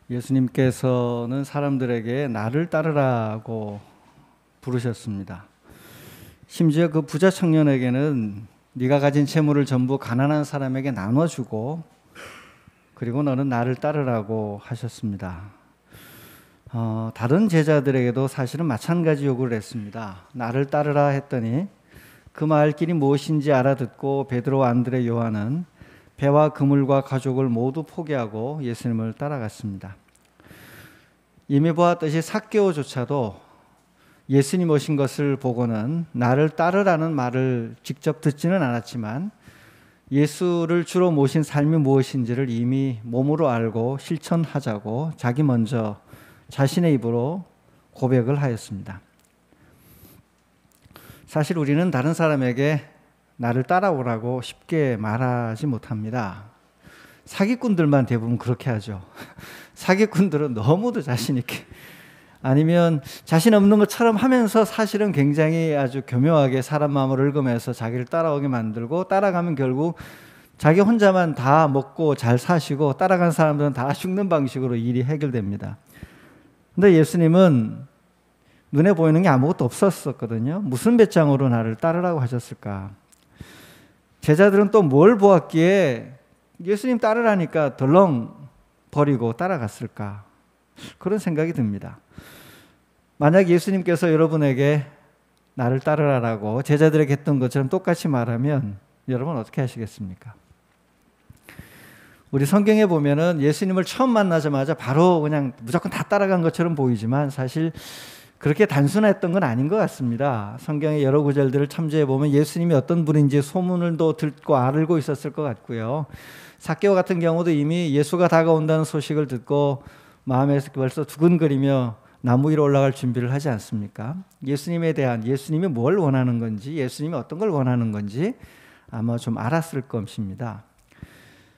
예수님께서는 사람들에게 나를 따르라고 부르셨습니다. 심지어 그 부자 청년에게는 네가 가진 재물을 전부 가난한 사람에게 나눠주고 그리고 너는 나를 따르라고 하셨습니다. 다른 제자들에게도 사실은 마찬가지 요구를 했습니다. 나를 따르라 했더니 그 말길이 무엇인지 알아듣고 베드로, 안드레, 요한은 배와 그물과 가족을 모두 포기하고 예수님을 따라갔습니다. 이미 보았듯이 삭개오조차도 예수님 오신 것을 보고는 나를 따르라는 말을 직접 듣지는 않았지만 예수를 주로 모신 삶이 무엇인지를 이미 몸으로 알고 실천하자고 자기 먼저 자신의 입으로 고백을 하였습니다. 사실 우리는 다른 사람에게 나를 따라오라고 쉽게 말하지 못합니다. 사기꾼들만 대부분 그렇게 하죠. 사기꾼들은 너무도 자신 있게 아니면 자신 없는 것처럼 하면서 사실은 굉장히 아주 교묘하게 사람 마음을 긁으면서 자기를 따라오게 만들고 따라가면 결국 자기 혼자만 다 먹고 잘 사시고 따라간 사람들은 다 죽는 방식으로 일이 해결됩니다. 근데 예수님은 눈에 보이는 게 아무것도 없었거든요. 무슨 배짱으로 나를 따르라고 하셨을까? 제자들은 또 뭘 보았기에 예수님 따르라니까 덜렁 버리고 따라갔을까? 그런 생각이 듭니다. 만약 예수님께서 여러분에게 나를 따르라라고 제자들에게 했던 것처럼 똑같이 말하면 여러분 어떻게 하시겠습니까? 우리 성경에 보면은 예수님을 처음 만나자마자 바로 그냥 무조건 다 따라간 것처럼 보이지만 사실 그렇게 단순했던 건 아닌 것 같습니다. 성경의 여러 구절들을 참조해 보면 예수님이 어떤 분인지 소문을 또 듣고 알고 있었을 것 같고요. 삭개오 같은 경우도 이미 예수가 다가온다는 소식을 듣고 마음에서 벌써 두근거리며 나무 위로 올라갈 준비를 하지 않습니까? 예수님에 대한 예수님이 뭘 원하는 건지 예수님이 어떤 걸 원하는 건지 아마 좀 알았을 것입니다.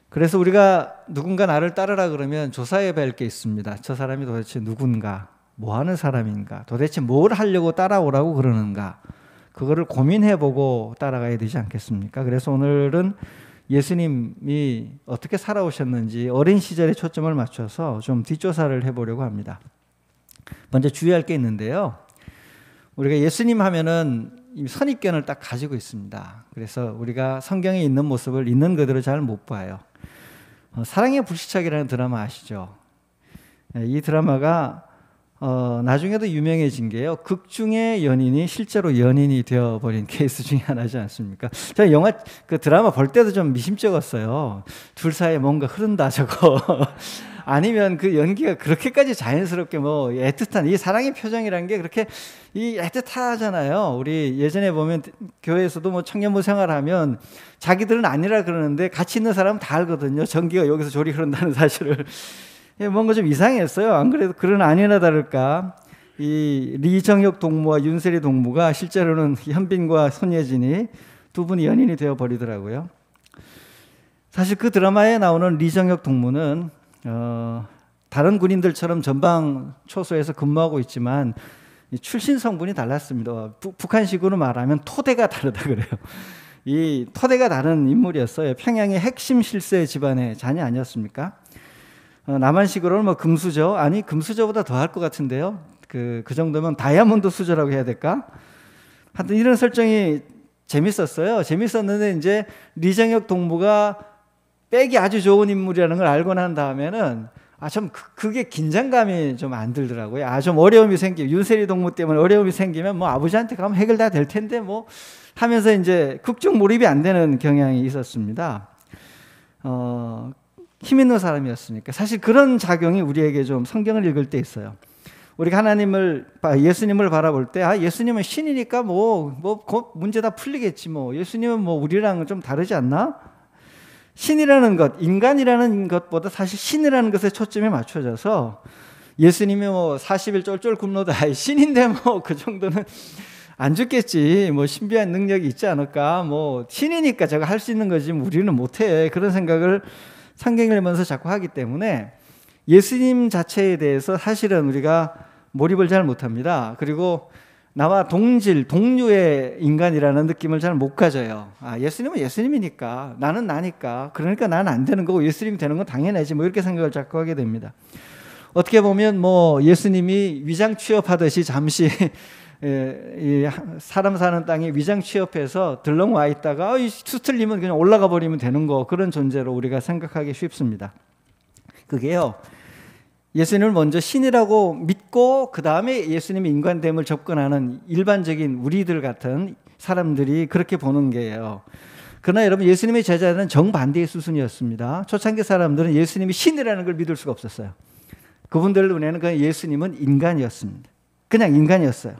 그래서 우리가 누군가 나를 따르라 그러면 조사해 볼 게 있습니다. 저 사람이 도대체 누군가, 뭐 하는 사람인가, 도대체 뭘 하려고 따라오라고 그러는가, 그거를 고민해보고 따라가야 되지 않겠습니까? 그래서 오늘은 예수님이 어떻게 살아오셨는지 어린 시절에 초점을 맞춰서 좀 뒷조사를 해보려고 합니다. 먼저 주의할 게 있는데요. 우리가 예수님 하면은 선입견을 딱 가지고 있습니다. 그래서 우리가 성경에 있는 모습을 있는 그대로 잘 못 봐요. 사랑의 불시착이라는 드라마 아시죠? 이 드라마가 나중에도 유명해진 게요. 극 중의 연인이 실제로 연인이 되어버린 케이스 중에 하나지 않습니까? 제가 영화 그 드라마 볼 때도 좀 미심쩍었어요. 둘 사이에 뭔가 흐른다 저거. 아니면 그 연기가 그렇게까지 자연스럽게 뭐 애틋한 이 사랑의 표정이라는 게 그렇게 이 애틋하잖아요. 우리 예전에 보면 교회에서도 뭐 청년부 생활하면 자기들은 아니라 그러는데 같이 있는 사람은 다 알거든요. 전기가 여기서 저리 흐른다는 사실을. 뭔가 좀 이상했어요. 안 그래도 그런 아니나 다를까 이 리정혁 동무와 윤세리 동무가 실제로는 현빈과 손예진이 두 분이 연인이 되어 버리더라고요. 사실 그 드라마에 나오는 리정혁 동무는 다른 군인들처럼 전방 초소에서 근무하고 있지만 출신 성분이 달랐습니다. 북한식으로 말하면 토대가 다르다 그래요. 이 토대가 다른 인물이었어요. 평양의 핵심 실세 집안의 자녀 아니었습니까? 남한식으로는 뭐 금수저, 아니 금수저보다 더 할 것 같은데요. 그 정도면 다이아몬드 수저라고 해야 될까? 하여튼 이런 설정이 재밌었어요. 재밌었는데 이제 리정혁 동무가 백이 아주 좋은 인물이라는 걸 알고 난 다음에는 좀 그게 긴장감이 좀 안 들더라고요. 좀 어려움이 생기면 윤세리 동무 때문에 어려움이 생기면 뭐 아버지한테 가면 해결 다 될 텐데 뭐 하면서 이제 극중 몰입이 안 되는 경향이 있었습니다. 힘 있는 사람이었으니까 사실 그런 작용이 우리에게 좀 성경을 읽을 때 있어요. 우리가 예수님을 바라볼 때 예수님은 신이니까 곧 문제 다 풀리겠지 뭐 예수님은 뭐 우리랑은 좀 다르지 않나? 신이라는 것, 인간이라는 것보다 사실 신이라는 것에 초점이 맞춰져서 예수님이 뭐 40일 쫄쫄 굶노도 신인데 뭐 그 정도는 안 죽겠지. 뭐 신비한 능력이 있지 않을까. 뭐 신이니까 제가 할 수 있는 거지 우리는 못해. 그런 생각을 성경을 보면서 자꾸 하기 때문에 예수님 자체에 대해서 사실은 우리가 몰입을 잘 못합니다. 그리고 나와 동류의 인간이라는 느낌을 잘 못 가져요. 예수님은 예수님이니까 나는 나니까 그러니까 나는 안 되는 거고 예수님이 되는 건 당연하지 뭐 이렇게 생각을 자꾸 하게 됩니다. 어떻게 보면 뭐 예수님이 위장 취업하듯이 잠시 이 사람 사는 땅에 위장 취업해서 들렁 와 있다가 이 수틀리면 그냥 올라가 버리면 되는 거, 그런 존재로 우리가 생각하기 쉽습니다. 그게요, 예수님을 먼저 신이라고 믿고 그 다음에 예수님의 인간됨을 접근하는 일반적인 우리들 같은 사람들이 그렇게 보는 게예요. 그러나 여러분, 예수님의 제자들은 정반대의 수순이었습니다. 초창기 사람들은 예수님이 신이라는 걸 믿을 수가 없었어요. 그분들 눈에는 그냥 예수님은 인간이었습니다. 그냥 인간이었어요.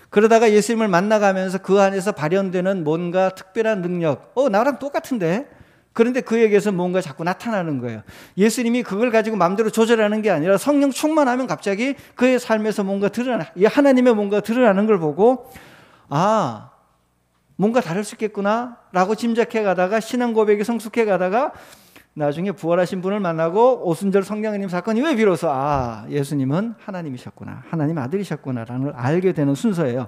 그러다가 예수님을 만나가면서 그 안에서 발현되는 뭔가 특별한 능력, 나랑 똑같은데? 그런데 그에게서 뭔가 자꾸 나타나는 거예요. 예수님이 그걸 가지고 마음대로 조절하는 게 아니라 성령 충만하면 갑자기 그의 삶에서 뭔가 드러나, 하나님의 뭔가 드러나는 걸 보고, 아, 뭔가 다를 수 있겠구나 라고 짐작해 가다가 신앙 고백이 성숙해 가다가 나중에 부활하신 분을 만나고 오순절 성령님 사건이 왜 비로소 예수님은 하나님이셨구나, 하나님 아들이셨구나라는 걸 알게 되는 순서예요.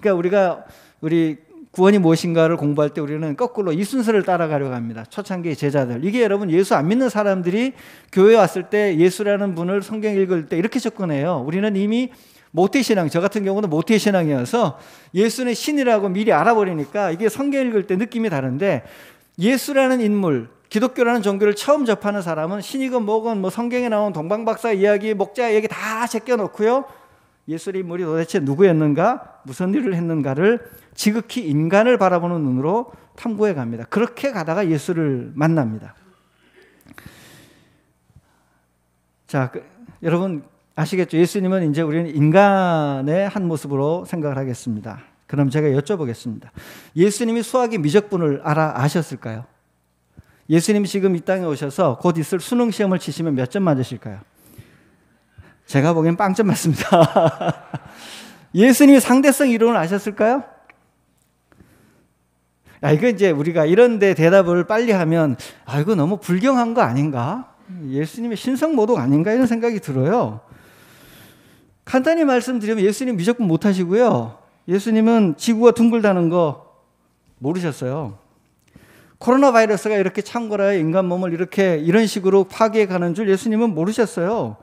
그러니까 우리 구원이 무엇인가를 공부할 때 우리는 거꾸로 이 순서를 따라가려고 합니다. 초창기 제자들, 이게 여러분 예수 안 믿는 사람들이 교회에 왔을 때 예수라는 분을 성경 읽을 때 이렇게 접근해요. 우리는 이미 모태신앙, 저 같은 경우는 모태신앙이어서 예수는 신이라고 미리 알아버리니까 이게 성경 읽을 때 느낌이 다른데, 예수라는 인물, 기독교라는 종교를 처음 접하는 사람은 신이건 뭐건 뭐 성경에 나온 동방박사 이야기, 목자 이야기 다 제껴놓고요, 예수의 인물이 도대체 누구였는가, 무슨 일을 했는가를 지극히 인간을 바라보는 눈으로 탐구해 갑니다. 그렇게 가다가 예수를 만납니다. 자, 여러분 아시겠죠? 예수님은 이제 우리는 인간의 한 모습으로 생각을 하겠습니다. 그럼 제가 여쭤보겠습니다. 예수님이 수학의 미적분을 아셨을까요? 예수님이 지금 이 땅에 오셔서 곧 있을 수능 시험을 치시면 몇 점 맞으실까요? 제가 보기엔 빵점 맞습니다. 예수님이 상대성 이론을 아셨을까요? 이거 이제 우리가 이런데 대답을 빨리 하면 이거 너무 불경한 거 아닌가? 예수님의 신성모독 아닌가? 이런 생각이 들어요. 간단히 말씀드리면 예수님 미적분 못 하시고요, 예수님은 지구가 둥글다는 거 모르셨어요. 코로나 바이러스가 이렇게 창궐하여 인간 몸을 이런 식으로 파괴해 가는 줄 예수님은 모르셨어요.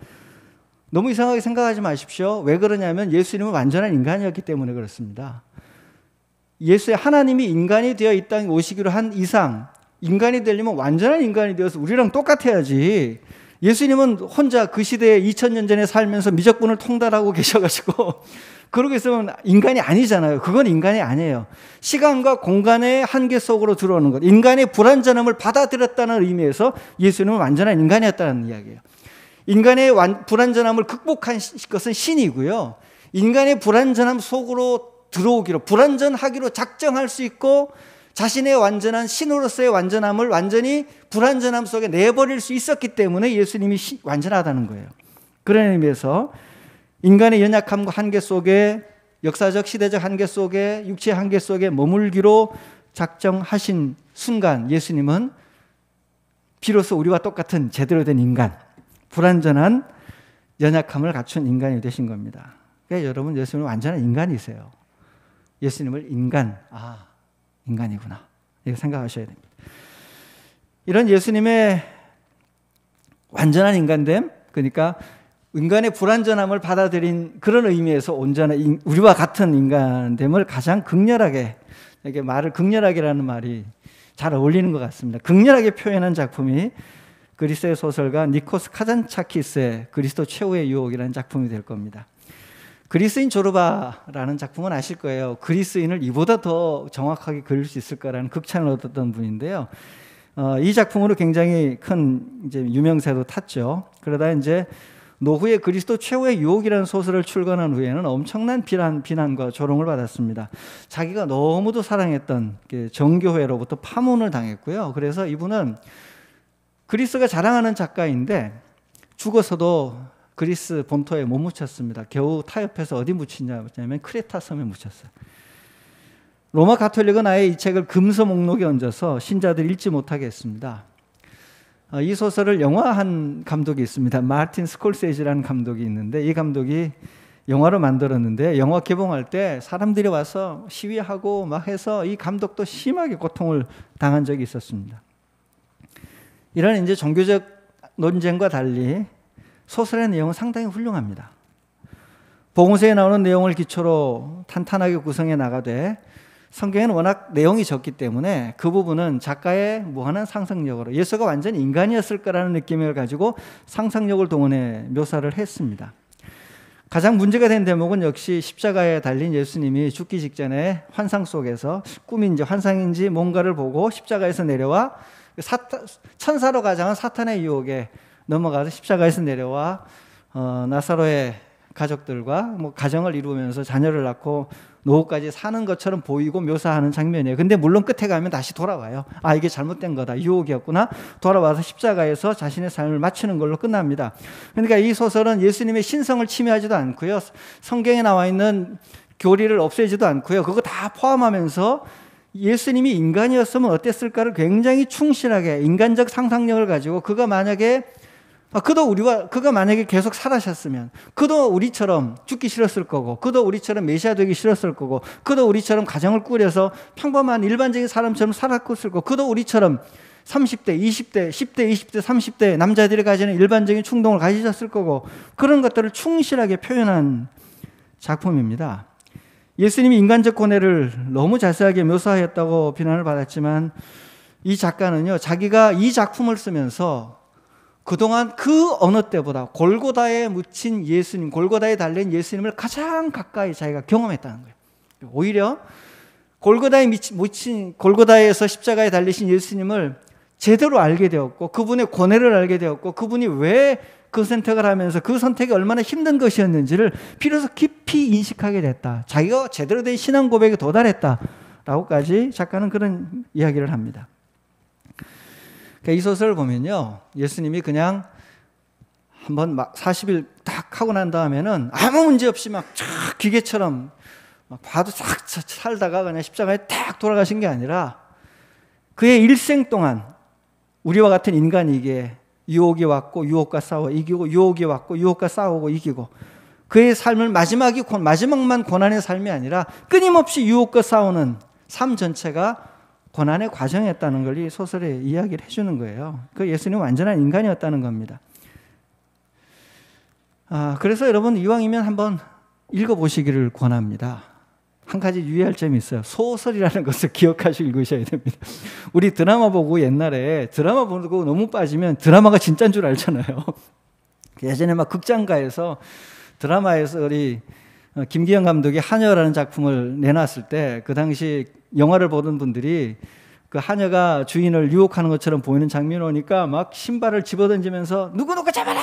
너무 이상하게 생각하지 마십시오. 왜 그러냐면 예수님은 완전한 인간이었기 때문에 그렇습니다. 하나님이 인간이 되어 이 땅에 오시기로 한 이상, 인간이 되려면 완전한 인간이 되어서 우리랑 똑같아야지. 예수님은 혼자 그 시대에 2000년 전에 살면서 미적분을 통달하고 계셔가지고 그러고 있으면 인간이 아니잖아요. 그건 인간이 아니에요. 시간과 공간의 한계 속으로 들어오는 것, 인간의 불완전함을 받아들였다는 의미에서 예수님은 완전한 인간이었다는 이야기예요. 인간의 불완전함을 극복한 것은 신이고요, 인간의 불완전함 속으로 들어오기로, 불완전하기로 작정할 수 있고 자신의 완전한 신으로서의 완전함을 완전히 불완전함 속에 내버릴 수 있었기 때문에 예수님이 완전하다는 거예요. 그런 의미에서 인간의 연약함과 한계 속에, 역사적 시대적 한계 속에, 육체의 한계 속에 머물기로 작정하신 순간 예수님은 비로소 우리와 똑같은 제대로 된 인간, 불완전한 연약함을 갖춘 인간이 되신 겁니다. 그러니까 여러분, 예수님은 완전한 인간이세요. 예수님을 인간이구나, 이렇게 생각하셔야 됩니다. 이런 예수님의 완전한 인간됨, 그러니까 인간의 불완전함을 받아들인 그런 의미에서 온전한 우리와 같은 인간됨을 가장 극렬하게, 이렇게 극렬하게라는 말이 잘 어울리는 것 같습니다. 극렬하게 표현한 작품이 그리스의 소설가 니코스 카잔차키스의 그리스도 최후의 유혹이라는 작품이 될 겁니다. 그리스인 조르바라는 작품은 아실 거예요. 그리스인을 이보다 더 정확하게 그릴 수 있을까라는 극찬을 얻었던 분인데요. 이 작품으로 굉장히 큰 이제 유명세도 탔죠. 그러다 이제 노후에 그리스도 최후의 유혹이라는 소설을 출간한 후에는 엄청난 비난과 조롱을 받았습니다. 자기가 너무도 사랑했던 정교회로부터 파문을 당했고요. 그래서 이분은 그리스가 자랑하는 작가인데 죽어서도 그리스 본토에 못 묻혔습니다. 겨우 타협해서 어디 묻히냐면 크레타 섬에 묻혔어요. 로마 가톨릭은 아예 이 책을 금서 목록에 얹어서 신자들이 읽지 못하게 했습니다. 이 소설을 영화한 감독이 있습니다. 마틴 스콜세지라는 감독이 있는데, 이 감독이 영화로 만들었는데 영화 개봉할 때 사람들이 와서 시위하고 막 해서 이 감독도 심하게 고통을 당한 적이 있었습니다. 이런 이제 종교적 논쟁과 달리 소설의 내용은 상당히 훌륭합니다. 복음서에 나오는 내용을 기초로 탄탄하게 구성해 나가되 성경에는 워낙 내용이 적기 때문에 그 부분은 작가의 무한한 상상력으로 예수가 완전히 인간이었을 거라는 느낌을 가지고 상상력을 동원해 묘사를 했습니다. 가장 문제가 된 대목은 역시 십자가에 달린 예수님이 죽기 직전에 환상 속에서 꿈인지 환상인지 뭔가를 보고 십자가에서 내려와 천사로 가장한 사탄의 유혹에 넘어가서 십자가에서 내려와 나사로의 가족들과 뭐 가정을 이루면서 자녀를 낳고 노후까지 사는 것처럼 보이고 묘사하는 장면이에요. 근데 물론 끝에 가면 다시 돌아와요. 아, 이게 잘못된 거다. 유혹이었구나. 돌아와서 십자가에서 자신의 삶을 마치는 걸로 끝납니다. 그러니까 이 소설은 예수님의 신성을 침해하지도 않고요. 성경에 나와 있는 교리를 없애지도 않고요. 그거 다 포함하면서 예수님이 인간이었으면 어땠을까를 굉장히 충실하게 인간적 상상력을 가지고 그가 만약에 계속 살아셨으면 그도 우리처럼 죽기 싫었을 거고 그도 우리처럼 메시아 되기 싫었을 거고 그도 우리처럼 가정을 꾸려서 평범한 일반적인 사람처럼 살았을 거고 그도 우리처럼 30대, 20대, 10대, 20대, 30대 남자들이 가지는 일반적인 충동을 가지셨을 거고 그런 것들을 충실하게 표현한 작품입니다. 예수님이 인간적 고뇌를 너무 자세하게 묘사하였다고 비난을 받았지만 이 작가는요, 자기가 이 작품을 쓰면서 그동안 그 어느 때보다 골고다에 묻힌 예수님, 골고다에 달린 예수님을 가장 가까이 자기가 경험했다는 거예요. 오히려 골고다에서 십자가에 달리신 예수님을 제대로 알게 되었고 그분의 고뇌를 알게 되었고 그분이 왜 그 선택을 하면서 그 선택이 얼마나 힘든 것이었는지를 비로소 깊이 인식하게 됐다. 자기가 제대로 된 신앙 고백에 도달했다라고까지 작가는 그런 이야기를 합니다. 이 소설을 보면요, 예수님이 그냥 한번 막 40일 딱 하고 난 다음에는 아무 문제 없이 막 기계처럼 막 봐도 싹 살다가 그냥 십자가에 딱 돌아가신 게 아니라 그의 일생 동안 우리와 같은 인간이기에 유혹이 왔고 유혹과 싸워 이기고 유혹이 왔고 유혹과 싸우고 이기고 그의 삶을 마지막만 고난의 삶이 아니라 끊임없이 유혹과 싸우는 삶 전체가 고난의 과정이었다는 걸 이 소설에 이야기를 해주는 거예요. 그 예수님은 완전한 인간이었다는 겁니다. 그래서 여러분 이왕이면 한번 읽어보시기를 권합니다. 한 가지 유의할 점이 있어요. 소설이라는 것을 기억하시고 읽으셔야 됩니다. 우리 드라마 보고 옛날에 드라마 보고 너무 빠지면 드라마가 진짜인 줄 알잖아요. 예전에 막 극장가에서 드라마에서 우리 김기영 감독이 하녀라는 작품을 내놨을 때 그 당시 영화를 보던 분들이 그 하녀가 주인을 유혹하는 것처럼 보이는 장면이 오니까 막 신발을 집어던지면서 누구 잡아라!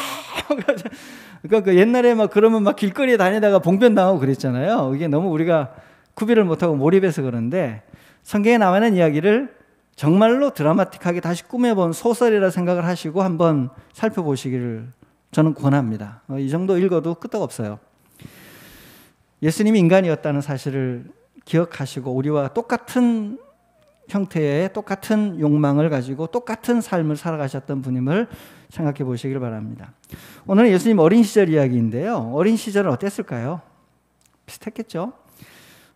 그러니까 그 옛날에 막 그러면 막 길거리에 다니다가 봉변 당하고 그랬잖아요. 이게 너무 우리가 구별을 못하고 몰입해서 그런데 성경에 나와 있는 이야기를 정말로 드라마틱하게 다시 꾸며본 소설이라 생각을 하시고 한번 살펴보시기를 저는 권합니다. 이 정도 읽어도 끄떡 없어요. 예수님이 인간이었다는 사실을 기억하시고 우리와 똑같은 형태의 똑같은 욕망을 가지고 똑같은 삶을 살아가셨던 분임을 생각해 보시길 바랍니다. 오늘은 예수님 어린 시절 이야기인데요. 어린 시절은 어땠을까요? 비슷했겠죠?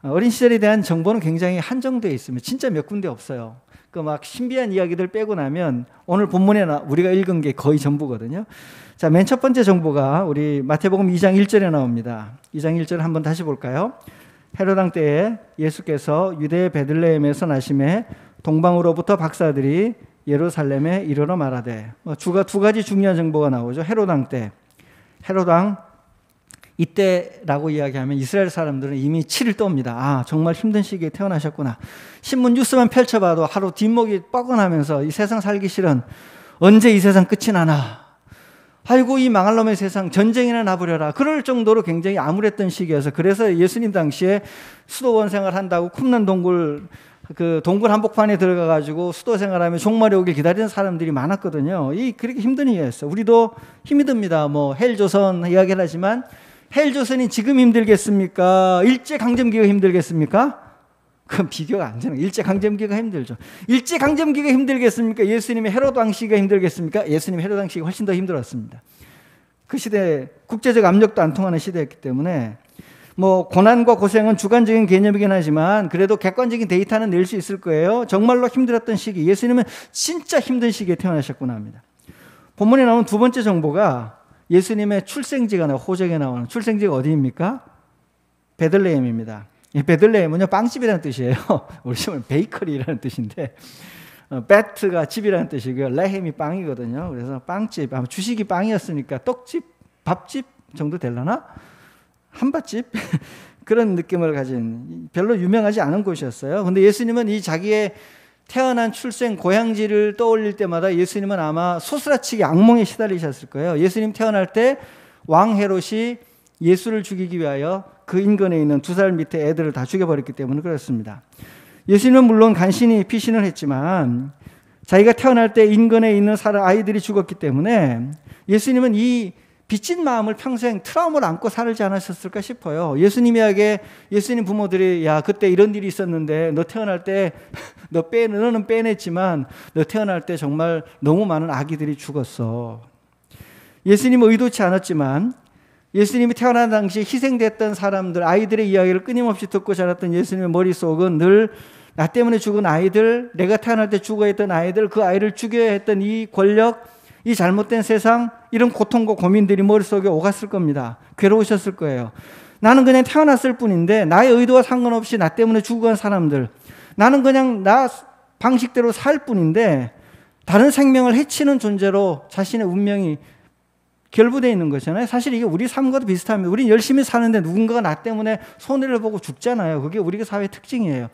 어린 시절에 대한 정보는 굉장히 한정되어 있습니다. 진짜 몇 군데 없어요. 그 막 신비한 이야기들 빼고 나면 오늘 본문에 우리가 읽은 게 거의 전부거든요. 자, 맨 첫 번째 정보가 우리 마태복음 2장 1절에 나옵니다. 2장 1절 한번 다시 볼까요? 헤롯 왕 때에 예수께서 유대 베들레헴에서 나심에 동방으로부터 박사들이 예루살렘에 이르러 말하되 두 가지 중요한 정보가 나오죠. 헤롯 왕 때. 헤롯 왕 이때라고 이야기하면 이스라엘 사람들은 이미 치를 떱니다. 정말 힘든 시기에 태어나셨구나. 신문 뉴스만 펼쳐봐도 하루 뒷목이 뻐근하면서 이 세상 살기 싫은 언제 이 세상 끝이 나나. 아이고 이 망할 놈의 세상 전쟁이나 나부려라. 그럴 정도로 굉장히 암울했던 시기여서 그래서 예수님 당시에 수도원 생활한다고 쿰는 동굴 한복판에 들어가가지고 수도 생활하며 종말이 오길 기다리는 사람들이 많았거든요. 그렇게 힘든 일이었어요. 우리도 힘이 듭니다. 헬조선 이야기를 하지만 헬조선이 지금 힘들겠습니까? 일제강점기가 힘들겠습니까? 그건 비교가 안 되는 거예요. 일제강점기가 힘들죠. 일제강점기가 힘들겠습니까? 예수님의 헤롯 왕 시기가 힘들겠습니까? 예수님 헤롯 왕 시기가 훨씬 더 힘들었습니다. 그 시대 국제적 압력도 안 통하는 시대였기 때문에 고난과 고생은 주관적인 개념이긴 하지만 그래도 객관적인 데이터는 낼 수 있을 거예요. 정말로 힘들었던 시기, 예수님은 진짜 힘든 시기에 태어나셨구나 합니다. 본문에 나온 두 번째 정보가 예수님의 출생지가 호적에 나오는 출생지가 어디입니까? 베들레헴입니다. 이 베들레헴은요 빵집이라는 뜻이에요. 우리 집은 베이커리라는 뜻인데 베트가 집이라는 뜻이고요. 레헴이 빵이거든요. 그래서 빵집, 아마 주식이 빵이었으니까 떡집, 밥집 정도 되려나? 한밭집? 그런 느낌을 가진 별로 유명하지 않은 곳이었어요. 근데 예수님은 이 자기의 태어난 출생 고향지를 떠올릴 때마다 예수님은 아마 소스라치게 악몽에 시달리셨을 거예요. 예수님 태어날 때 왕 헤롯이 예수를 죽이기 위하여 그 인근에 있는 2살 밑에 애들을 다 죽여버렸기 때문에 그렇습니다. 예수님은 물론 간신히 피신을 했지만 자기가 태어날 때 인근에 있는 아이들이 죽었기 때문에 예수님은 이 빚진 마음을 평생 트라우마를 안고 살지 않으셨을까 싶어요. 예수님 부모들이 야 그때 이런 일이 있었는데 너 태어날 때 너는 빼냈지만 너 태어날 때 정말 너무 많은 아기들이 죽었어. 예수님은 의도치 않았지만 예수님이 태어난 당시 희생됐던 사람들, 아이들의 이야기를 끊임없이 듣고 자랐던 예수님의 머릿속은 늘 나 때문에 죽은 아이들, 내가 태어날 때 죽어야 했던 아이들, 그 아이를 죽여야 했던 이 권력, 이 잘못된 세상, 이런 고통과 고민들이 머릿속에 오갔을 겁니다. 괴로우셨을 거예요. 나는 그냥 태어났을 뿐인데 나의 의도와 상관없이 나 때문에 죽어간 사람들, 나는 그냥 나 방식대로 살 뿐인데 다른 생명을 해치는 존재로 자신의 운명이 결부되어 있는 거잖아요. 사실 이게 우리 삶과도 비슷합니다. 우린 열심히 사는데 누군가가 나 때문에 손해를 보고 죽잖아요. 그게 우리 사회의 특징이에요.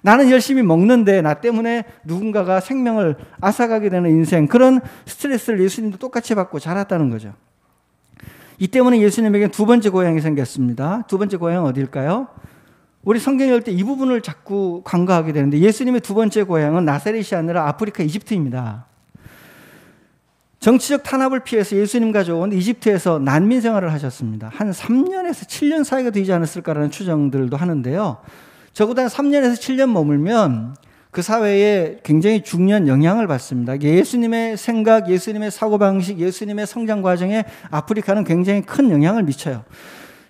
나는 열심히 먹는데 나 때문에 누군가가 생명을 앗아가게 되는 인생, 그런 스트레스를 예수님도 똑같이 받고 자랐다는 거죠. 이 때문에 예수님에게 두 번째 고향이 생겼습니다. 두 번째 고향은 어디일까요? 우리 성경 읽을 때 이 부분을 자꾸 간과하게 되는데 예수님의 두 번째 고향은 나사렛이 아니라 아프리카 이집트입니다. 정치적 탄압을 피해서 예수님 가져온 이집트에서 난민 생활을 하셨습니다. 한 3년에서 7년 사이가 되지 않았을까라는 추정들도 하는데요. 적어도 한 3년에서 7년 머물면 그 사회에 굉장히 중요한 영향을 받습니다. 예수님의 생각, 예수님의 사고방식, 예수님의 성장 과정에 아프리카는 굉장히 큰 영향을 미쳐요.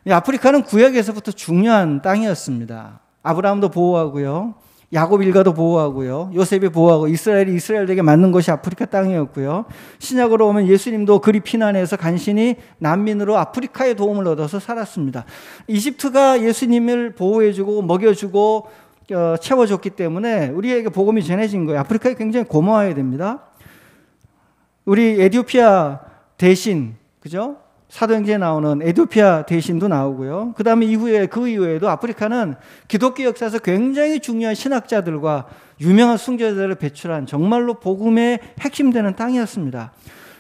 아프리카는 구약에서부터 중요한 땅이었습니다. 아브라함도 보호하고요. 야곱 일가도 보호하고요. 요셉이 보호하고 이스라엘이 이스라엘에게 맞는 것이 아프리카 땅이었고요. 신약으로 오면 예수님도 그리 피난해서 간신히 난민으로 아프리카의 도움을 얻어서 살았습니다. 이집트가 예수님을 보호해주고 먹여주고 채워줬기 때문에 우리에게 복음이 전해진 거예요. 아프리카에 굉장히 고마워해야 됩니다. 우리 에티오피아 대신, 그죠? 사도행전에 나오는 에티오피아 대신도 나오고요. 그 이후에도 아프리카는 기독교 역사에서 굉장히 중요한 신학자들과 유명한 순교자들을 배출한 정말로 복음의 핵심되는 땅이었습니다.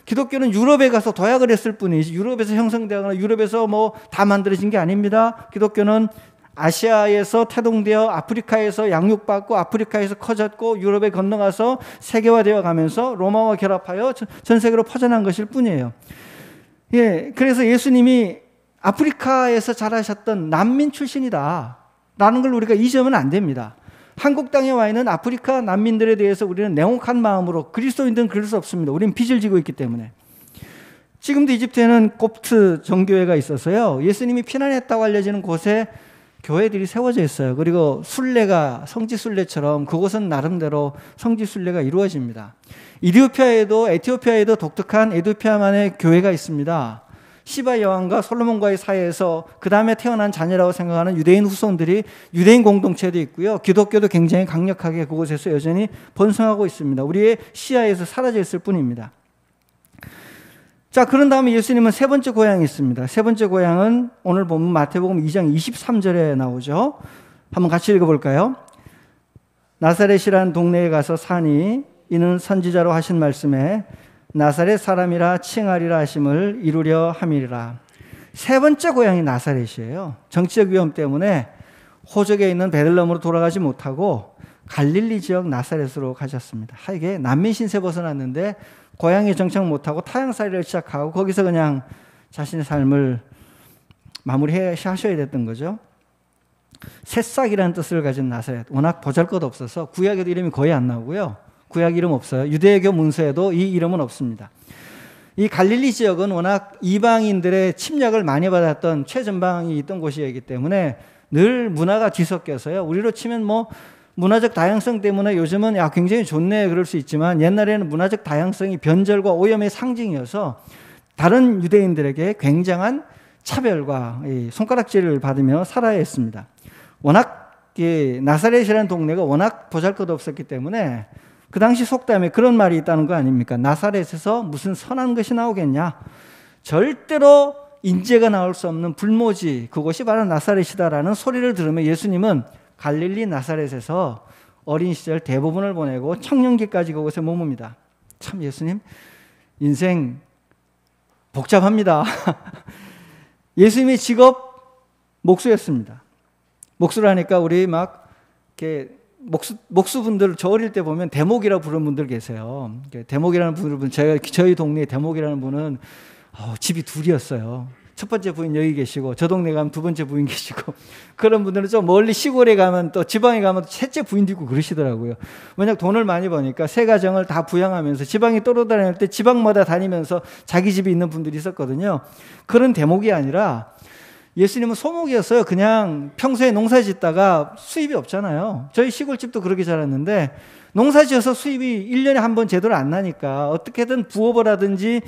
기독교는 유럽에 가서 도약을 했을 뿐이지 유럽에서 형성되거나 유럽에서 다 만들어진 게 아닙니다. 기독교는 아시아에서 태동되어 아프리카에서 양육받고 아프리카에서 커졌고 유럽에 건너가서 세계화되어 가면서 로마와 결합하여 전 세계로 퍼져난 것일 뿐이에요. 예, 그래서 예수님이 아프리카에서 자라셨던 난민 출신이다 라는 걸 우리가 잊으면 안 됩니다. 한국 땅에 와 있는 아프리카 난민들에 대해서 우리는 냉혹한 마음으로 그리스도인들은 그럴 수 없습니다. 우리는 빚을 지고 있기 때문에. 지금도 이집트에는 곱트 정교회가 있어서요, 예수님이 피난했다고 알려지는 곳에 교회들이 세워져 있어요. 그리고 순례가 성지순례처럼 그곳은 나름대로 성지순례가 이루어집니다. 에티오피아에도 독특한 에티오피아만의 교회가 있습니다. 시바 여왕과 솔로몬과의 사이에서 그 다음에 태어난 자녀라고 생각하는 유대인 후손들이 유대인 공동체도 있고요. 기독교도 굉장히 강력하게 그곳에서 여전히 번성하고 있습니다. 우리의 시야에서 사라져 있을 뿐입니다. 자, 그런 다음에 예수님은 세 번째 고향이 있습니다. 세 번째 고향은 오늘 보면 마태복음 2장 23절에 나오죠. 한번 같이 읽어볼까요? 나사렛이라는 동네에 가서 사니 이는 선지자로 하신 말씀에 나사렛 사람이라 칭하리라 하심을 이루려 함이라. 세 번째 고향이 나사렛이에요. 정치적 위험 때문에 호적에 있는 베들레헴으로 돌아가지 못하고 갈릴리 지역 나사렛으로 가셨습니다. 이게 난민 신세 벗어났는데 고향에 정착 못하고 타향살이를 시작하고 거기서 그냥 자신의 삶을 마무리하셔야 됐던 거죠. 새싹이라는 뜻을 가진 나사렛, 워낙 보잘것없어서 구약에도 이름이 거의 안 나오고요. 구약 이름 없어요. 유대교 문서에도 이 이름은 없습니다. 이 갈릴리 지역은 워낙 이방인들의 침략을 많이 받았던 최전방이 있던 곳이기 때문에 늘 문화가 뒤섞여서요. 우리로 치면 문화적 다양성 때문에 요즘은 굉장히 좋네 그럴 수 있지만 옛날에는 문화적 다양성이 변절과 오염의 상징이어서 다른 유대인들에게 굉장한 차별과 손가락질을 받으며 살아야 했습니다. 워낙 나사렛이라는 동네가 워낙 보잘것없었기 때문에 그 당시 속담에 그런 말이 있다는 거 아닙니까? 나사렛에서 무슨 선한 것이 나오겠냐? 절대로 인재가 나올 수 없는 불모지, 그곳이 바로 나사렛이다라는 소리를 들으며 예수님은 갈릴리 나사렛에서 어린 시절 대부분을 보내고 청년기까지 그곳에 머뭅니다. 참 예수님 인생 복잡합니다. 예수님의 직업 목수였습니다. 목수라니까 우리 막 이렇게 목수분들 저 어릴 때 보면 대목이라고 부르는 분들 계세요. 대목이라는 분은 저희 동네에 대목이라는 분은 집이 둘이었어요. 첫 번째 부인 여기 계시고 저 동네 가면 두 번째 부인 계시고 그런 분들은 좀 멀리 시골에 가면 또 지방에 가면 또 셋째 부인도 있고 그러시더라고요. 왜냐하면 돈을 많이 버니까 세 가정을 다 부양하면서 지방에 떠돌아다닐 때 지방마다 다니면서 자기 집이 있는 분들이 있었거든요. 그런 대목이 아니라 예수님은 소목이었어요. 그냥 평소에 농사 짓다가 수입이 없잖아요. 저희 시골집도 그렇게 자랐는데 농사 지어서 수입이 1년에 한 번 제대로 안 나니까 어떻게든 부업을 하든지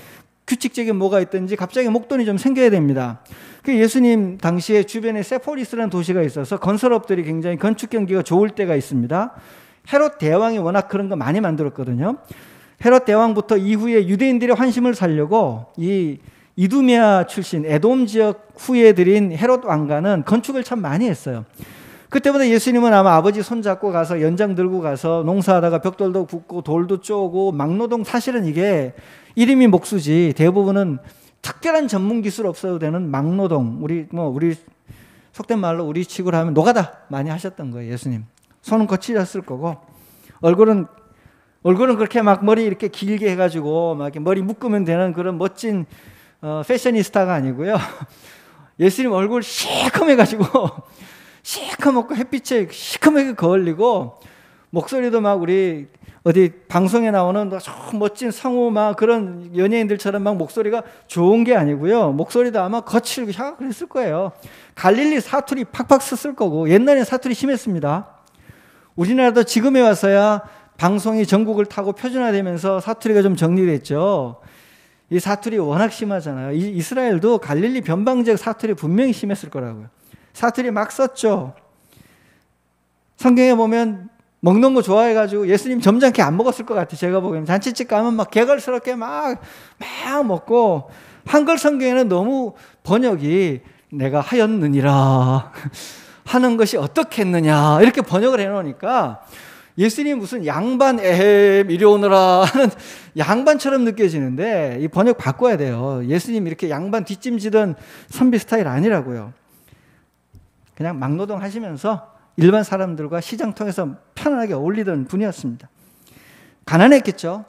규칙적인 뭐가 있든지 갑자기 목돈이 좀 생겨야 됩니다. 그 예수님 당시에 주변에 세포리스라는 도시가 있어서 건설업들이 굉장히 건축 경기가 좋을 때가 있습니다. 헤롯 대왕이 워낙 그런 거 많이 만들었거든요. 헤롯 대왕부터 이후에 유대인들의 환심을 살려고 이 이두메아 출신 에돔 지역 후예들인 헤롯 왕가는 건축을 참 많이 했어요. 그때보다 예수님은 아마 아버지 손잡고 가서 연장 들고 가서 농사하다가 벽돌도 붓고 돌도 쪼고 막노동, 사실은 이게 이름이 목수지 대부분은 특별한 전문 기술 없어도 되는 막노동, 우리 속된 말로 우리 치고로 하면 노가다 많이 하셨던 거예요. 예수님 손은 거칠었을 거고 얼굴은 그렇게 막 머리 이렇게 길게 해가지고 막 이렇게 머리 묶으면 되는 그런 멋진 패셔니스타가 아니고요. 예수님 얼굴 시커매가지고 시커멓고 햇빛에 시커멓게 거울리고 목소리도 막 우리 어디 방송에 나오는 멋진 성우 막 그런 연예인들처럼 막 목소리가 좋은 게 아니고요. 목소리도 아마 거칠고 그랬을 거예요. 갈릴리 사투리 팍팍 썼을 거고 옛날엔 사투리 심했습니다. 우리나라도 지금에 와서야 방송이 전국을 타고 표준화되면서 사투리가 좀 정리됐죠. 이 사투리 워낙 심하잖아요. 이스라엘도 갈릴리 변방지역 사투리 분명히 심했을 거라고요. 사투리 막 썼죠. 성경에 보면 먹는 거 좋아해가지고 예수님 점잖게 안 먹었을 것 같아요. 제가 보기에는 잔치집 가면 막 개걸스럽게 막 먹고 한글 성경에는 너무 번역이 내가 하였느니라 하는 것이 어떻겠느냐 이렇게 번역을 해놓으니까 예수님 무슨 양반 이리 오너라 하는 양반처럼 느껴지는데 이 번역 바꿔야 돼요. 예수님 이렇게 양반 뒷짐지던 선비 스타일 아니라고요. 그냥 막노동 하시면서 일반 사람들과 시장 통해서 편안하게 어울리던 분이었습니다. 가난했겠죠.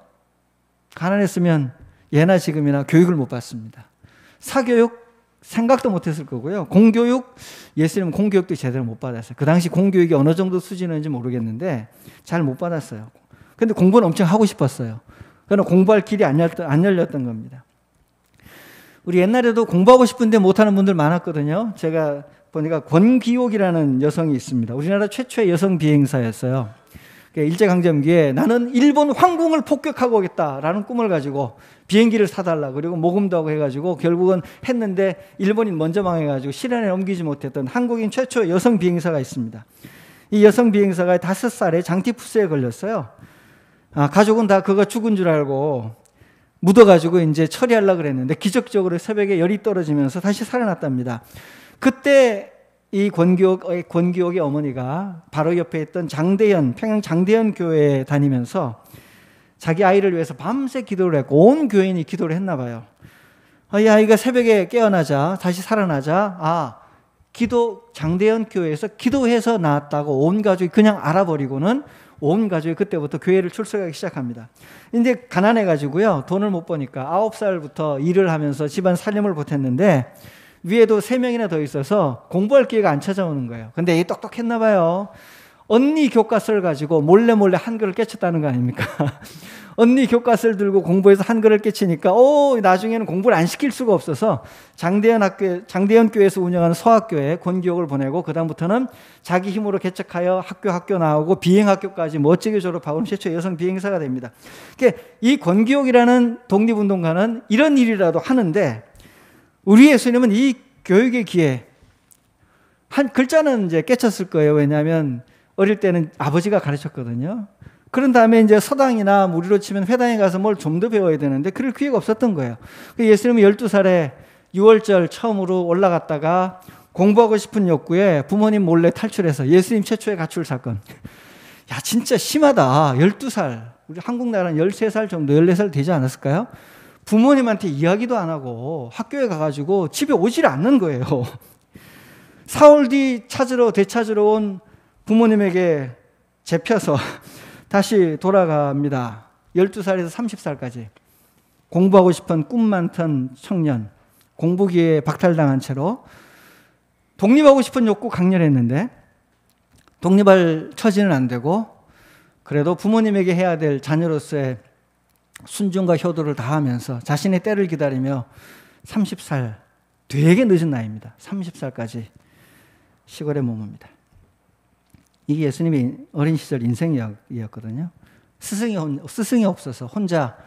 가난했으면 예나 지금이나 교육을 못 받습니다. 사교육 생각도 못했을 거고요. 공교육, 예수님은 공교육도 제대로 못 받았어요. 그 당시 공교육이 어느 정도 수준인지 모르겠는데 잘 못 받았어요. 근데 공부는 엄청 하고 싶었어요. 그러나 공부할 길이 안 열렸던 겁니다. 우리 옛날에도 공부하고 싶은데 못하는 분들 많았거든요. 제가 보니까 권기옥이라는 여성이 있습니다. 우리나라 최초의 여성 비행사였어요. 일제강점기에 나는 일본 황궁을 폭격하고 오겠다라는 꿈을 가지고 비행기를 사달라 그리고 모금도 하고 해가지고 결국은 했는데 일본인 먼저 망해가지고 실현에 옮기지 못했던 한국인 최초 여성 비행사가 있습니다. 이 여성 비행사가 5살에 장티푸스에 걸렸어요. 가족은 다 그가 죽은 줄 알고 묻어가지고 이제 처리하려고 그랬는데 기적적으로 새벽에 열이 떨어지면서 다시 살아났답니다. 그때 이 권기옥의 어머니가 바로 옆에 있던 평양 장대현 교회에 다니면서 자기 아이를 위해서 밤새 기도를 했고 온 교인이 기도를 했나 봐요. 이 아이가 새벽에 깨어나자 다시 살아나자 장대현 교회에서 기도해서 나왔다고 온 가족이 그냥 알아버리고는 온 가족이 그때부터 교회를 출석하기 시작합니다. 이제 가난해가지고요 돈을 못 버니까 9살부터 일을 하면서 집안 살림을 보탰는데 위에도 3명이나 더 있어서 공부할 기회가 안 찾아오는 거예요. 근데 이 똑똑했나 봐요. 언니 교과서를 가지고 몰래 한글을 깨쳤다는 거 아닙니까? 언니 교과서를 들고 공부해서 한글을 깨치니까 나중에는 공부를 안 시킬 수가 없어서 장대현 교회에서 운영하는 서학교에 권기옥을 보내고 그다음부터는 자기 힘으로 개척하여 학교 나오고 비행학교까지 멋지게 졸업하고 최초 여성 비행사가 됩니다. 그러니까 이 권기옥이라는 독립운동가는 이런 일이라도 하는데 우리 예수님은 이 교육의 기회 한 글자는 이제 깨쳤을 거예요. 왜냐하면 어릴 때는 아버지가 가르쳤거든요. 그런 다음에 이제 서당이나 우리로 치면 회당에 가서 뭘 좀 더 배워야 되는데 그럴 기회가 없었던 거예요. 예수님은 12살에 6월절 처음으로 올라갔다가 공부하고 싶은 욕구에 부모님 몰래 탈출해서 예수님 최초의 가출 사건. 야, 진짜 심하다. 12살. 우리 한국 나라는 13살 정도, 14살 되지 않았을까요? 부모님한테 이야기도 안 하고 학교에 가가지고 집에 오질 않는 거예요. 4월 뒤 되찾으러 온 부모님에게 잡혀서 다시 돌아갑니다. 12살에서 30살까지 공부하고 싶은 꿈 많던 청년, 공부 기회에 박탈당한 채로 독립하고 싶은 욕구 강렬했는데 독립할 처지는 안 되고 그래도 부모님에게 해야 될 자녀로서의 순종과 효도를 다하면서 자신의 때를 기다리며 30살, 되게 늦은 나이입니다. 30살까지 시골에 머뭅니다. 이게 예수님의 어린 시절 인생이었거든요. 스승이 없어서 혼자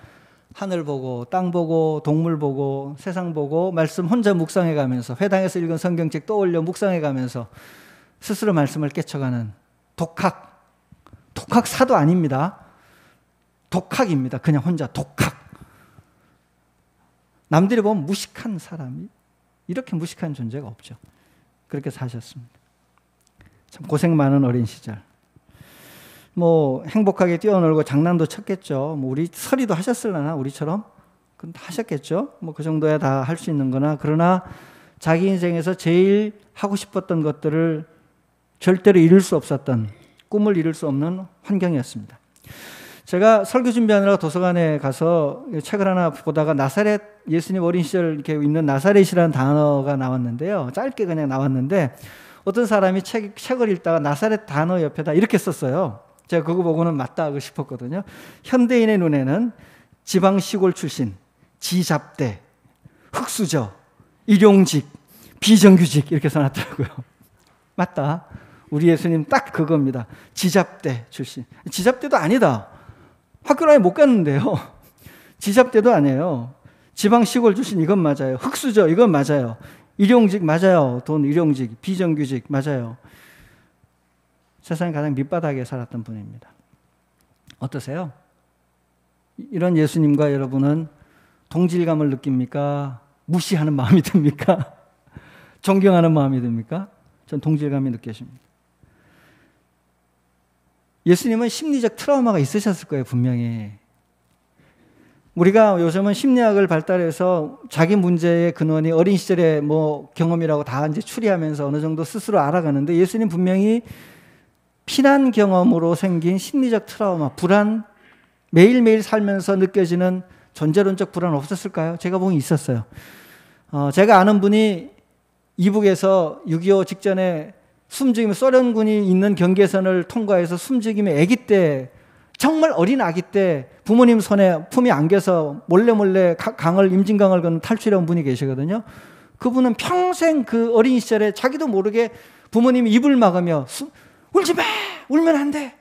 하늘 보고 땅 보고 동물 보고 세상 보고 말씀 혼자 묵상해 가면서 회당에서 읽은 성경책 떠올려 묵상해 가면서 스스로 말씀을 깨쳐가는 독학 사도 아닙니다. 독학입니다. 그냥 혼자 독학. 남들이 보면 무식한 사람이 이렇게 무식한 존재가 없죠. 그렇게 사셨습니다. 참 고생 많은 어린 시절. 행복하게 뛰어놀고 장난도 쳤겠죠. 우리 서리도 하셨을라나 우리처럼? 그건 다 하셨겠죠. 그 정도야 다 할 수 있는 거나 그러나 자기 인생에서 제일 하고 싶었던 것들을 절대로 이룰 수 없었던 꿈을 이룰 수 없는 환경이었습니다. 제가 설교 준비하느라 도서관에 가서 책을 하나 보다가 나사렛 예수님 어린 시절 이렇게 있는 나사렛이라는 단어가 나왔는데요. 짧게 그냥 나왔는데 어떤 사람이 책을 읽다가 나사렛 단어 옆에다 이렇게 썼어요. 제가 그거 보고는 맞다 싶었거든요. 현대인의 눈에는 지방 시골 출신, 지잡대, 흙수저, 일용직, 비정규직 이렇게 써놨더라고요. 맞다. 우리 예수님 딱 그겁니다. 지잡대 출신. 지잡대도 아니다. 학교를 아예 못 갔는데요. 지잡대도 아니에요. 지방 시골 출신 이건 맞아요. 흙수저 이건 맞아요. 일용직 맞아요. 돈 일용직, 비정규직 맞아요. 세상에 가장 밑바닥에 살았던 분입니다. 어떠세요? 이런 예수님과 여러분은 동질감을 느낍니까? 무시하는 마음이 듭니까? 존경하는 마음이 듭니까? 전 동질감이 느껴집니다. 예수님은 심리적 트라우마가 있으셨을 거예요, 분명히. 우리가 요즘은 심리학을 발달해서 자기 문제의 근원이 어린 시절의 경험이라고 다 이제 추리하면서 어느 정도 스스로 알아가는데 예수님 분명히 피난 경험으로 생긴 심리적 트라우마, 불안, 매일매일 살면서 느껴지는 존재론적 불안 없었을까요? 제가 보기엔 있었어요. 제가 아는 분이 이북에서 6.25 직전에 숨죽이며 소련군이 있는 경계선을 통과해서 숨죽이며 아기 때 정말 어린 아기 때 부모님 손에 품이 안겨서 몰래 강을 임진강을 건너 탈출해온 분이 계시거든요. 그분은 평생 그 어린 시절에 자기도 모르게 부모님이 입을 막으며 울지 마! 울면 안 돼!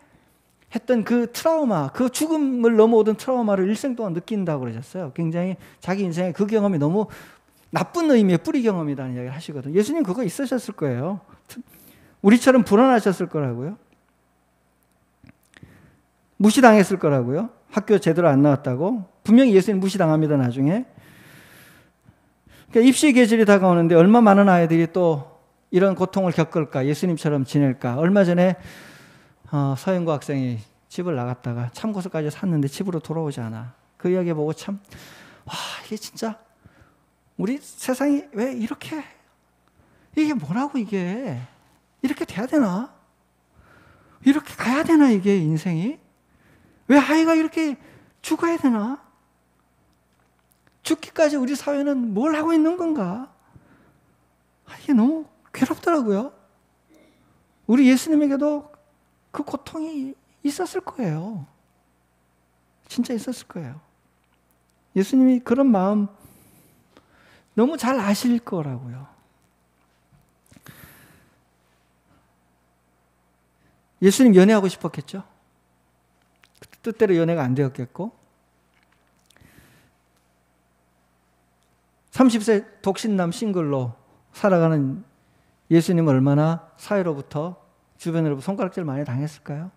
했던 그 트라우마, 그 죽음을 넘어오던 트라우마를 일생 동안 느낀다고 그러셨어요. 굉장히 자기 인생에 그 경험이 너무 나쁜 의미의 뿌리 경험이라는 이야기를 하시거든요. 예수님 그거 있으셨을 거예요. 우리처럼 불안하셨을 거라고요. 무시당했을 거라고요. 학교 제대로 안 나왔다고. 분명히 예수님 무시당합니다, 나중에. 그러니까 입시 계절이 다가오는데 얼마 많은 아이들이 또 이런 고통을 겪을까, 예수님처럼 지낼까. 얼마 전에 서영구 학생이 집을 나갔다가 참고서까지 샀는데 집으로 돌아오지 않아. 그 이야기 보고 참, 이게 진짜 우리 세상이 왜 이렇게, 이게 뭐라고 이게 이렇게 돼야 되나? 이렇게 가야 되나 이게 인생이? 왜 아이가 이렇게 죽어야 되나? 죽기까지 우리 사회는 뭘 하고 있는 건가? 이게 너무 괴롭더라고요. 우리 예수님에게도 그 고통이 있었을 거예요. 진짜 있었을 거예요. 예수님이 그런 마음 너무 잘 아실 거라고요. 예수님 연애하고 싶었겠죠? 뜻대로 연애가 안 되었겠고, 30세 독신남 싱글로 살아가는 예수님은 얼마나 사회로부터, 주변으로부터 손가락질 많이 당했을까요?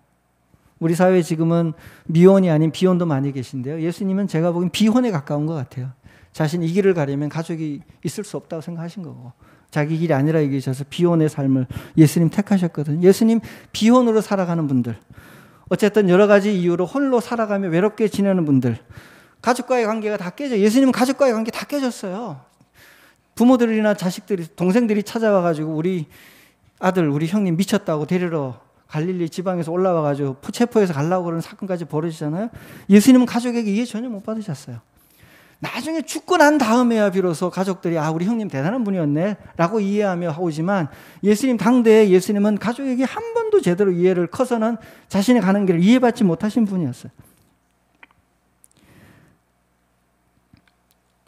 우리 사회에 지금은 미혼이 아닌 비혼도 많이 계신데요. 예수님은 제가 보기엔 비혼에 가까운 것 같아요. 자신이 이 길을 가려면 가족이 있을 수 없다고 생각하신 거고, 자기 길이 아니라 여기셔서 비혼의 삶을 예수님 택하셨거든요. 예수님 비혼으로 살아가는 분들, 어쨌든 여러 가지 이유로 홀로 살아가며 외롭게 지내는 분들, 가족과의 관계가 다 깨져. 예수님은 가족과의 관계 다 깨졌어요. 부모들이나 자식들이, 동생들이 찾아와가지고 우리 아들, 우리 형님 미쳤다고 데리러 갈릴리 지방에서 올라와가지고 체포해서 가려고 그러는 사건까지 벌어지잖아요. 예수님은 가족에게 이해 전혀 못 받으셨어요. 나중에 죽고 난 다음에야 비로소 가족들이 아, 우리 형님 대단한 분이었네 라고 이해하며 오지만, 예수님 당대에 예수님은 가족에게 한 번도 제대로 이해를, 커서는 자신이 가는 길을 이해받지 못하신 분이었어요.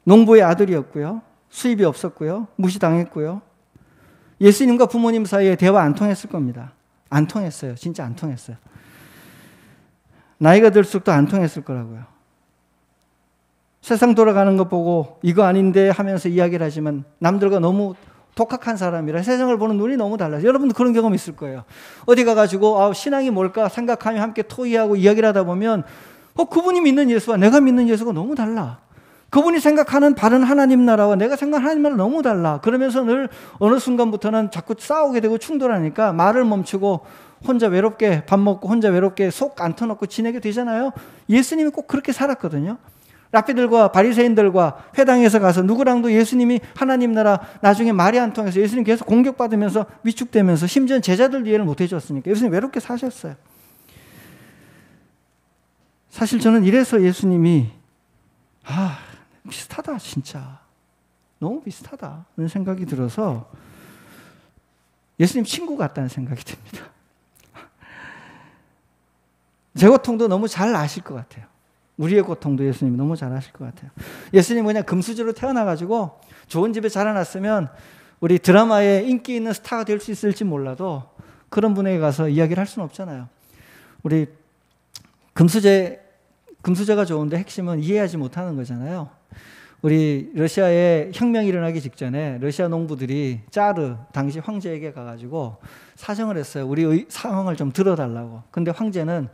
농부의 아들이었고요. 수입이 없었고요. 무시당했고요. 예수님과 부모님 사이에 대화 안 통했을 겁니다. 안 통했어요. 진짜 안 통했어요. 나이가 들수록 더 안 통했을 거라고요. 세상 돌아가는 거 보고 이거 아닌데 하면서 이야기를 하지만 남들과 너무 독학한 사람이라 세상을 보는 눈이 너무 달라요. 여러분도 그런 경험 있을 거예요. 어디 가가지고 신앙이 뭘까 생각하며 함께 토의하고 이야기를 하다 보면 그분이 믿는 예수와 내가 믿는 예수가 너무 달라. 그분이 생각하는 바른 하나님 나라와 내가 생각하는 하나님 나라 너무 달라. 그러면서 늘 어느 순간부터는 자꾸 싸우게 되고 충돌하니까 말을 멈추고 혼자 외롭게 밥 먹고 혼자 외롭게 속 안 터놓고 지내게 되잖아요. 예수님이 꼭 그렇게 살았거든요. 랍비들과 바리새인들과 회당에서 가서 누구랑도 예수님이 하나님 나라 나중에 말이 안 통해서 예수님 계속 공격받으면서 위축되면서 심지어 제자들 이해를 못 해줬으니까 예수님 외롭게 사셨어요. 사실 저는 이래서 예수님이 비슷하다 진짜 너무 비슷하다 이런 생각이 들어서 예수님 친구 같다는 생각이 듭니다. 제 고통도 너무 잘 아실 것 같아요. 우리의 고통도 예수님이 너무 잘 아실 것 같아요. 예수님 그냥 금수저로 태어나가지고 좋은 집에 자라났으면 우리 드라마에 인기 있는 스타가 될 수 있을지 몰라도 그런 분에게 가서 이야기를 할 수는 없잖아요. 우리 금수저가 좋은데 핵심은 이해하지 못하는 거잖아요. 우리 러시아에 혁명이 일어나기 직전에 러시아 농부들이 짜르 당시 황제에게 가가지고 사정을 했어요. 우리 상황을 좀 들어달라고. 근데 황제는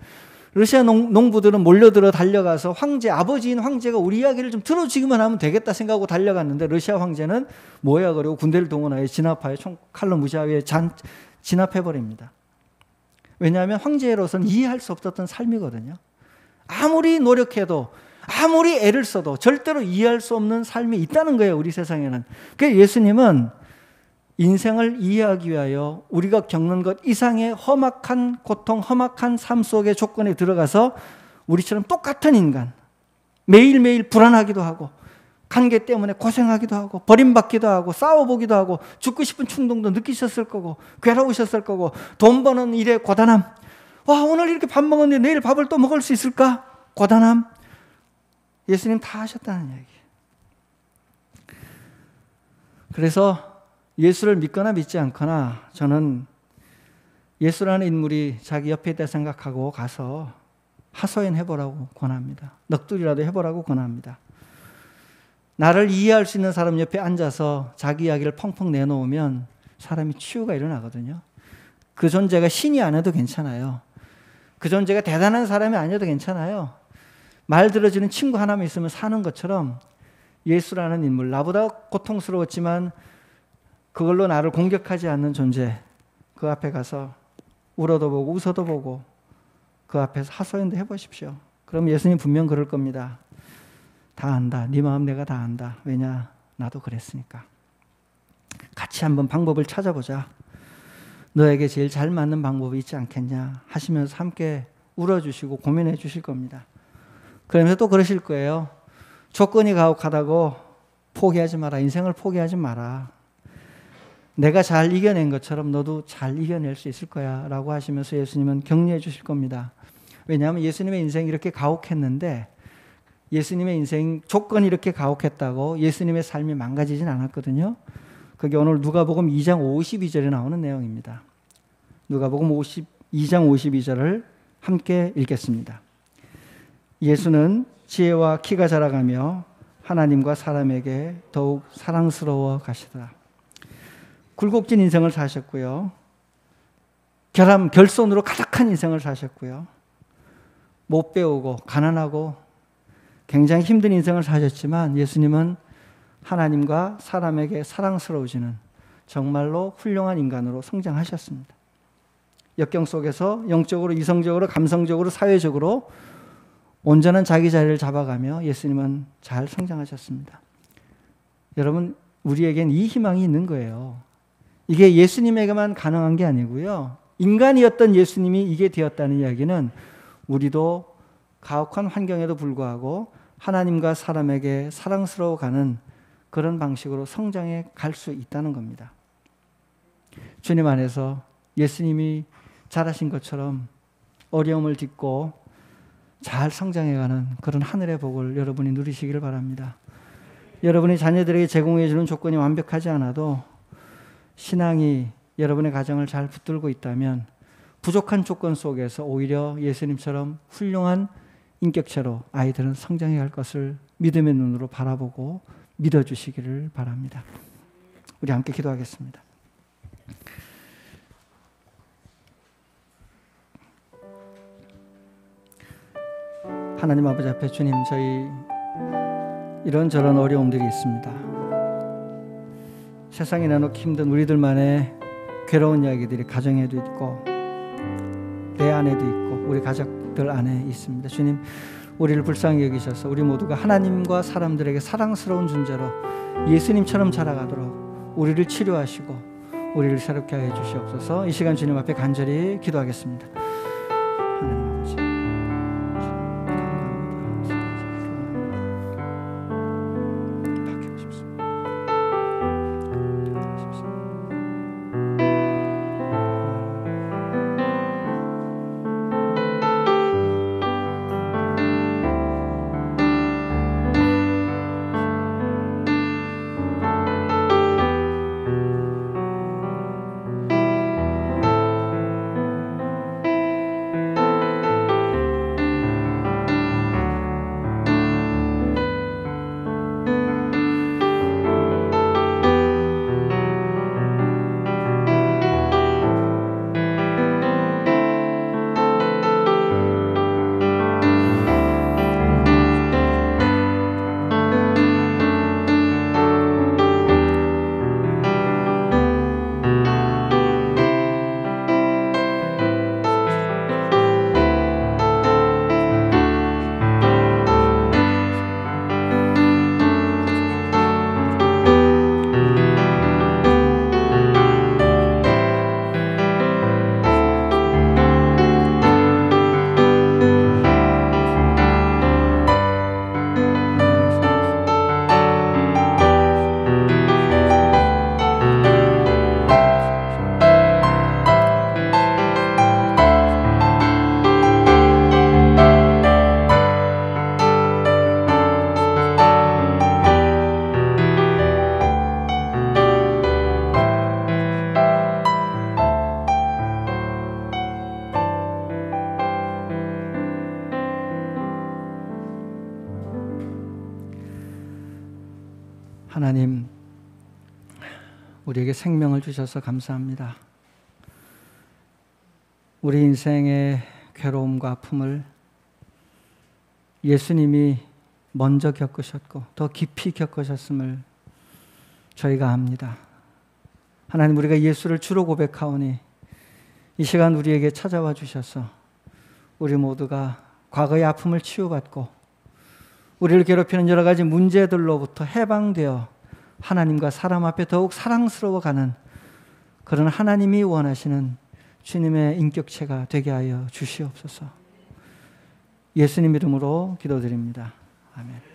러시아 농부들은 몰려들어 달려가서 아버지인 황제가 우리 이야기를 좀 들어주기만 하면 되겠다 생각하고 달려갔는데 러시아 황제는 뭐야 그러고 군대를 동원하여 진압하여 칼로 무시하여 진압해버립니다. 왜냐하면 황제로서는 이해할 수 없었던 삶이거든요. 아무리 노력해도 아무리 애를 써도 절대로 이해할 수 없는 삶이 있다는 거예요. 우리 세상에는. 그래서 예수님은 인생을 이해하기 위하여 우리가 겪는 것 이상의 험악한 고통, 험악한 삶 속의 조건에 들어가서 우리처럼 똑같은 인간, 매일매일 불안하기도 하고 관계 때문에 고생하기도 하고 버림받기도 하고 싸워보기도 하고 죽고 싶은 충동도 느끼셨을 거고 괴로우셨을 거고 돈 버는 일에 고단함, 오늘 이렇게 밥 먹었는데 내일 밥을 또 먹을 수 있을까? 고단함. 예수님 다 하셨다는 이야기. 그래서 예수를 믿거나 믿지 않거나 저는 예수라는 인물이 자기 옆에 있다 생각하고 가서 하소연 해보라고 권합니다. 넋두리라도 해보라고 권합니다. 나를 이해할 수 있는 사람 옆에 앉아서 자기 이야기를 펑펑 내놓으면 사람이 치유가 일어나거든요. 그 존재가 신이 아니어도 괜찮아요. 그 존재가 대단한 사람이 아니어도 괜찮아요. 말 들어주는 친구 하나만 있으면 사는 것처럼 예수라는 인물, 나보다 고통스러웠지만 그걸로 나를 공격하지 않는 존재, 그 앞에 가서 울어도 보고 웃어도 보고 그 앞에서 하소연도 해보십시오. 그럼 예수님 분명 그럴 겁니다. 다 안다. 네 마음 내가 다 안다. 왜냐? 나도 그랬으니까. 같이 한번 방법을 찾아보자. 너에게 제일 잘 맞는 방법이 있지 않겠냐 하시면서 함께 울어주시고 고민해 주실 겁니다. 그러면서 또 그러실 거예요. 조건이 가혹하다고 포기하지 마라. 인생을 포기하지 마라. 내가 잘 이겨낸 것처럼 너도 잘 이겨낼 수 있을 거야 라고 하시면서 예수님은 격려해 주실 겁니다. 왜냐하면 예수님의 인생이 이렇게 가혹했는데 예수님의 인생 조건이 이렇게 가혹했다고 예수님의 삶이 망가지진 않았거든요. 그게 오늘 누가복음 2장 52절에 나오는 내용입니다. 누가복음 2장 52절을 함께 읽겠습니다. 예수는 지혜와 키가 자라가며 하나님과 사람에게 더욱 사랑스러워 가시더라. 굴곡진 인생을 사셨고요. 결손으로 가득한 인생을 사셨고요. 못 배우고 가난하고 굉장히 힘든 인생을 사셨지만 예수님은 하나님과 사람에게 사랑스러우시는 정말로 훌륭한 인간으로 성장하셨습니다. 역경 속에서 영적으로, 이성적으로, 감성적으로, 사회적으로 온전한 자기 자리를 잡아가며 예수님은 잘 성장하셨습니다. 여러분, 우리에겐 이 희망이 있는 거예요. 이게 예수님에게만 가능한 게 아니고요. 인간이었던 예수님이 이게 되었다는 이야기는 우리도 가혹한 환경에도 불구하고 하나님과 사람에게 사랑스러워가는 그런 방식으로 성장해 갈 수 있다는 겁니다. 주님 안에서 예수님이 잘하신 것처럼 어려움을 딛고 잘 성장해가는 그런 하늘의 복을 여러분이 누리시기를 바랍니다. 여러분이 자녀들에게 제공해 주는 조건이 완벽하지 않아도 신앙이 여러분의 가정을 잘 붙들고 있다면 부족한 조건 속에서 오히려 예수님처럼 훌륭한 인격체로 아이들은 성장해 갈 것을 믿음의 눈으로 바라보고 믿어주시기를 바랍니다. 우리 함께 기도하겠습니다. 하나님 아버지 앞에 주님, 저희 이런저런 어려움들이 있습니다. 세상에 나누기 힘든 우리들만의 괴로운 이야기들이 가정에도 있고 내 안에도 있고 우리 가족들 안에 있습니다. 주님, 우리를 불쌍히 여기셔서 우리 모두가 하나님과 사람들에게 사랑스러운 존재로 예수님처럼 자라가도록 우리를 치료하시고 우리를 새롭게 하여 주시옵소서. 이 시간 주님 앞에 간절히 기도하겠습니다. 하나님 아버지, 하나님, 우리에게 생명을 주셔서 감사합니다. 우리 인생의 괴로움과 아픔을 예수님이 먼저 겪으셨고 더 깊이 겪으셨음을 저희가 압니다. 하나님, 우리가 예수를 주로 고백하오니 이 시간 우리에게 찾아와 주셔서 우리 모두가 과거의 아픔을 치유받고 우리를 괴롭히는 여러 가지 문제들로부터 해방되어 하나님과 사람 앞에 더욱 사랑스러워가는 그런 하나님이 원하시는 주님의 인격체가 되게 하여 주시옵소서. 예수님 이름으로 기도드립니다. 아멘.